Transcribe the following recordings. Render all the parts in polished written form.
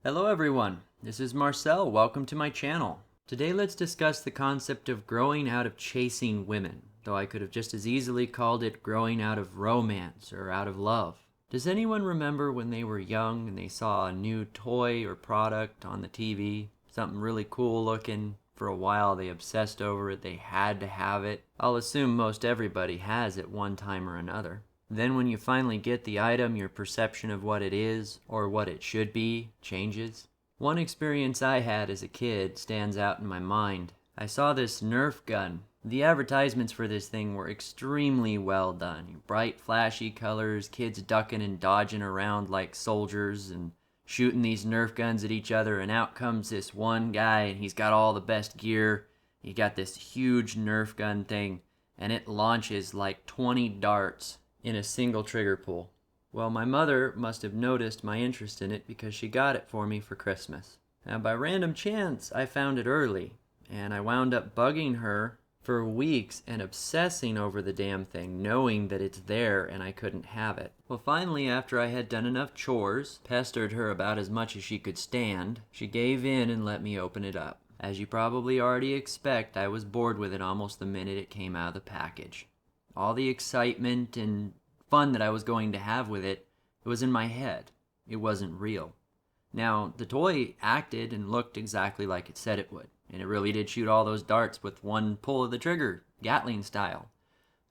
Hello everyone, this is Marcel. Welcome to my channel. Today let's discuss the concept of growing out of chasing women, though I could have just as easily called it growing out of romance or out of love. Does anyone remember when they were young and they saw a new toy or product on the TV? Something really cool looking. For a while they obsessed over it, they had to have it. I'll assume most everybody has at one time or another. Then when you finally get the item, your perception of what it is, or what it should be, changes. One experience I had as a kid stands out in my mind. I saw this Nerf gun. The advertisements for this thing were extremely well done. Bright, flashy colors, kids ducking and dodging around like soldiers and shooting these Nerf guns at each other, and out comes this one guy and he's got all the best gear. He got this huge Nerf gun thing and it launches like 20 darts in a single trigger pull. Well, my mother must have noticed my interest in it because she got it for me for Christmas. Now, by random chance, I found it early, and I wound up bugging her for weeks and obsessing over the damn thing, knowing that it's there and I couldn't have it. Well, finally, after I had done enough chores, pestered her about as much as she could stand, she gave in and let me open it up. As you probably already expect, I was bored with it almost the minute it came out of the package. All the excitement and fun that I was going to have with it, it was in my head. It wasn't real. Now, the toy acted and looked exactly like it said it would, and it really did shoot all those darts with one pull of the trigger, Gatling style.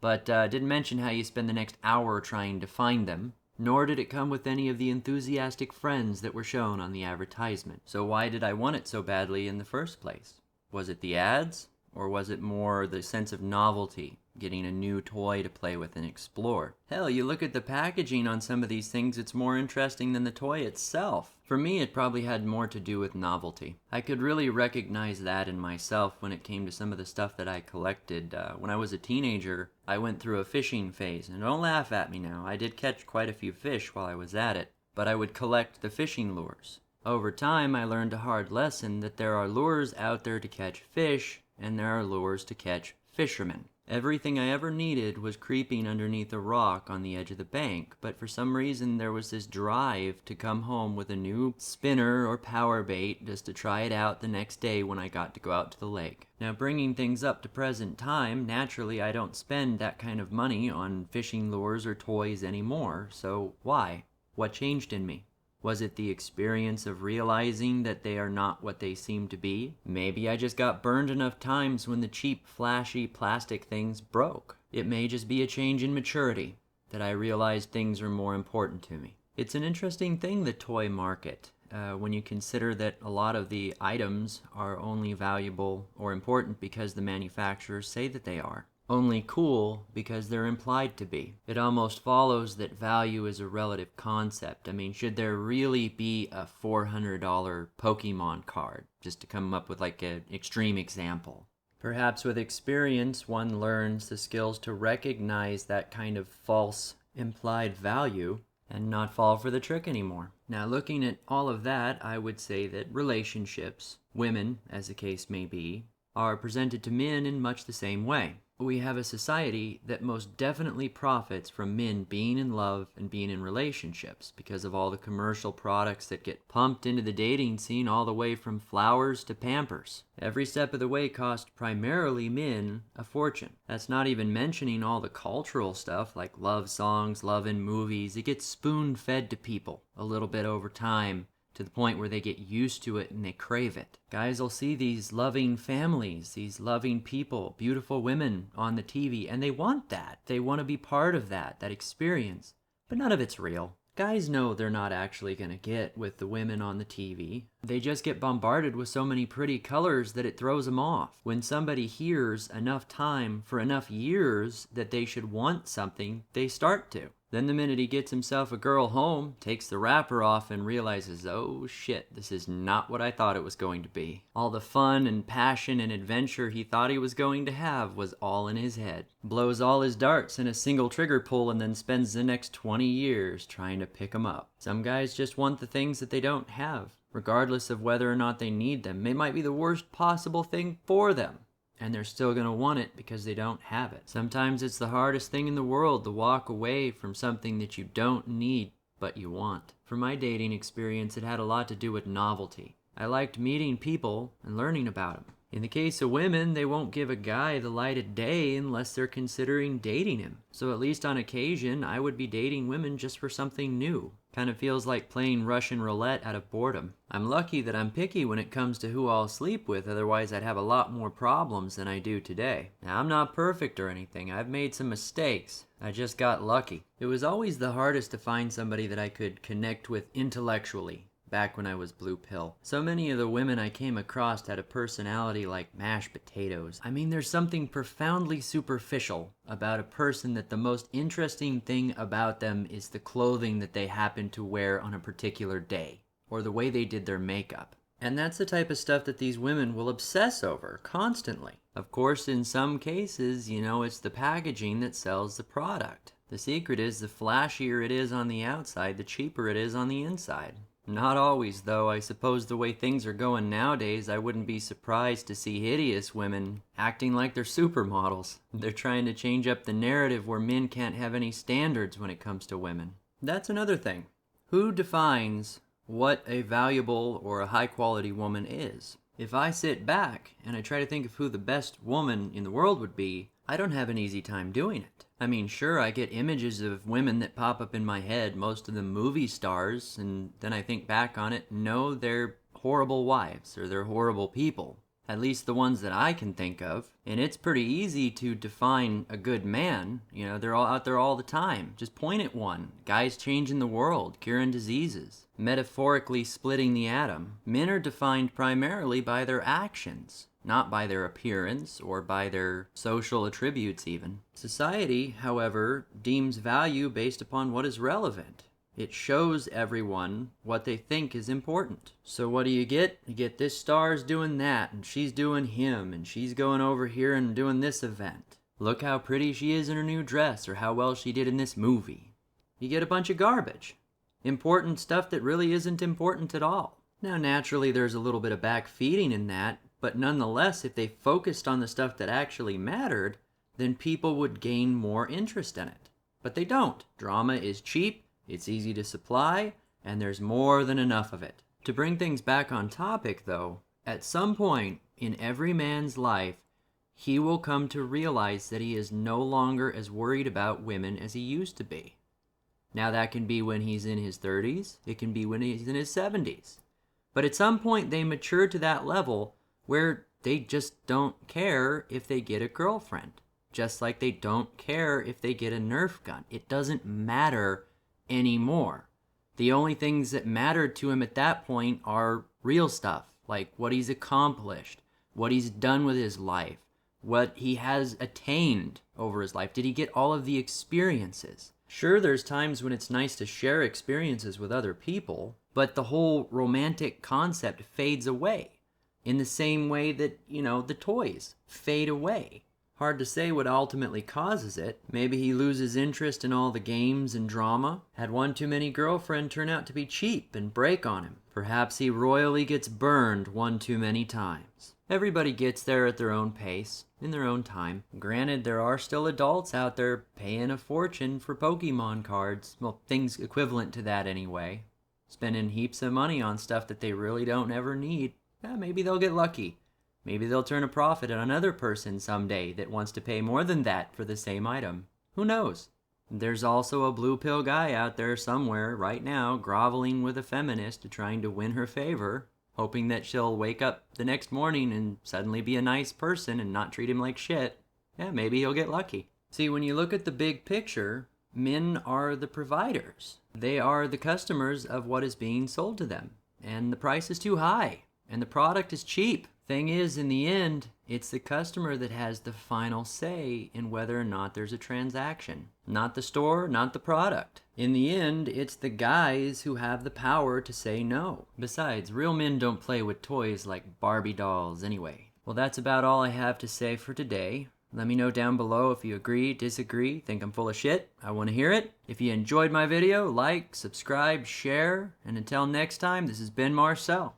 But didn't mention how you spend the next hour trying to find them, nor did it come with any of the enthusiastic friends that were shown on the advertisement. So why did I want it so badly in the first place? Was it the ads? Or was it more the sense of novelty, getting a new toy to play with and explore? Hell, you look at the packaging on some of these things, it's more interesting than the toy itself. For me, it probably had more to do with novelty. I could really recognize that in myself when it came to some of the stuff that I collected. When I was a teenager, I went through a fishing phase, and don't laugh at me now, I did catch quite a few fish while I was at it, but I would collect the fishing lures. Over time, I learned a hard lesson that there are lures out there to catch fish, and there are lures to catch fishermen. Everything I ever needed was creeping underneath a rock on the edge of the bank, but for some reason there was this drive to come home with a new spinner or power bait just to try it out the next day when I got to go out to the lake. Now, bringing things up to present time, naturally I don't spend that kind of money on fishing lures or toys anymore, so why? What changed in me? Was it the experience of realizing that they are not what they seem to be? Maybe I just got burned enough times when the cheap, flashy plastic things broke. It may just be a change in maturity, that I realized things are more important to me. It's an interesting thing, the toy market, when you consider that a lot of the items are only valuable or important because the manufacturers say that they are. Only cool because they're implied to be. It almost follows that value is a relative concept. I mean, should there really be a $400 Pokemon card? Just to come up with like an extreme example. Perhaps with experience, one learns the skills to recognize that kind of false implied value and not fall for the trick anymore. Now, looking at all of that, I would say that relationships, women as the case may be, are presented to men in much the same way. We have a society that most definitely profits from men being in love and being in relationships because of all the commercial products that get pumped into the dating scene, all the way from flowers to Pampers. Every step of the way cost primarily men a fortune. That's not even mentioning all the cultural stuff like love songs, love in movies. It gets spoon-fed to people a little bit over time, to the point where they get used to it and they crave it. Guys will see these loving families, these loving people, beautiful women on the TV, and they want that. They want to be part of that experience. But none of it's real. Guys know they're not actually going to get with the women on the TV. They just get bombarded with so many pretty colors that it throws them off. When somebody hears enough time for enough years that they should want something, they start to. Then the minute he gets himself a girl home, takes the wrapper off and realizes, oh shit, this is not what I thought it was going to be. All the fun and passion and adventure he thought he was going to have was all in his head. Blows all his darts in a single trigger pull and then spends the next 20 years trying to pick them up. Some guys just want the things that they don't have, regardless of whether or not they need them. It might be the worst possible thing for them, and they're still going to want it because they don't have it. Sometimes it's the hardest thing in the world to walk away from something that you don't need, but you want. For my dating experience, it had a lot to do with novelty. I liked meeting people and learning about them. In the case of women, they won't give a guy the light of day unless they're considering dating him. So at least on occasion, I would be dating women just for something new. Kind of feels like playing Russian roulette out of boredom. I'm lucky that I'm picky when it comes to who I'll sleep with, otherwise I'd have a lot more problems than I do today. Now, I'm not perfect or anything. I've made some mistakes. I just got lucky. It was always the hardest to find somebody that I could connect with intellectually. Back when I was blue pill. So many of the women I came across had a personality like mashed potatoes. I mean, there's something profoundly superficial about a person that the most interesting thing about them is the clothing that they happen to wear on a particular day, or the way they did their makeup. And that's the type of stuff that these women will obsess over constantly. Of course, in some cases, it's the packaging that sells the product. The secret is the flashier it is on the outside, the cheaper it is on the inside. Not always, though. I suppose the way things are going nowadays, I wouldn't be surprised to see hideous women acting like they're supermodels. They're trying to change up the narrative where men can't have any standards when it comes to women. That's another thing. Who defines what a valuable or a high-quality woman is? If I sit back and I try to think of who the best woman in the world would be, I don't have an easy time doing it. I mean, sure, I get images of women that pop up in my head, most of them movie stars, and then I think back on it, no, they're horrible wives, or they're horrible people. At least the ones that I can think of. And it's pretty easy to define a good man. They're all out there all the time. Just point at one. Guys changing the world, curing diseases, metaphorically splitting the atom. Men are defined primarily by their actions, not by their appearance or by their social attributes even. Society, however, deems value based upon what is relevant. It shows everyone what they think is important. So what do you get? You get this star's doing that, and she's doing him, and she's going over here and doing this event. Look how pretty she is in her new dress, or how well she did in this movie. You get a bunch of garbage. Important stuff that really isn't important at all. Now, naturally, there's a little bit of backfeeding in that, but nonetheless, if they focused on the stuff that actually mattered, then people would gain more interest in it. But they don't. Drama is cheap. It's easy to supply, and there's more than enough of it. To bring things back on topic, though, at some point in every man's life, he will come to realize that he is no longer as worried about women as he used to be. Now, that can be when he's in his 30s. It can be when he's in his 70s. But at some point, they mature to that level where they just don't care if they get a girlfriend. Just like they don't care if they get a Nerf gun. It doesn't matter anymore. The only things that matter to him at that point are real stuff, like what he's accomplished, what he's done with his life, what he has attained over his life. Did he get all of the experiences? Sure, there's times when it's nice to share experiences with other people, but the whole romantic concept fades away in the same way that, the toys fade away. Hard to say what ultimately causes it. Maybe he loses interest in all the games and drama. Had one too many girlfriend turn out to be cheap and break on him. Perhaps he royally gets burned one too many times. Everybody gets there at their own pace, in their own time. Granted, there are still adults out there paying a fortune for Pokemon cards. Well, things equivalent to that anyway. Spending heaps of money on stuff that they really don't ever need. Maybe they'll get lucky. Maybe they'll turn a profit on another person someday that wants to pay more than that for the same item. Who knows? There's also a blue pill guy out there somewhere right now groveling with a feminist trying to win her favor, hoping that she'll wake up the next morning and suddenly be a nice person and not treat him like shit. Maybe he'll get lucky. See, when you look at the big picture, men are the providers. They are the customers of what is being sold to them. And the price is too high. And the product is cheap. Thing is, in the end, it's the customer that has the final say in whether or not there's a transaction. Not the store, not the product. In the end, it's the guys who have the power to say no. Besides, real men don't play with toys like Barbie dolls anyway. Well, that's about all I have to say for today. Let me know down below if you agree, disagree, think I'm full of shit. I want to hear it. If you enjoyed my video, like, subscribe, share, and until next time, this has been Marcel.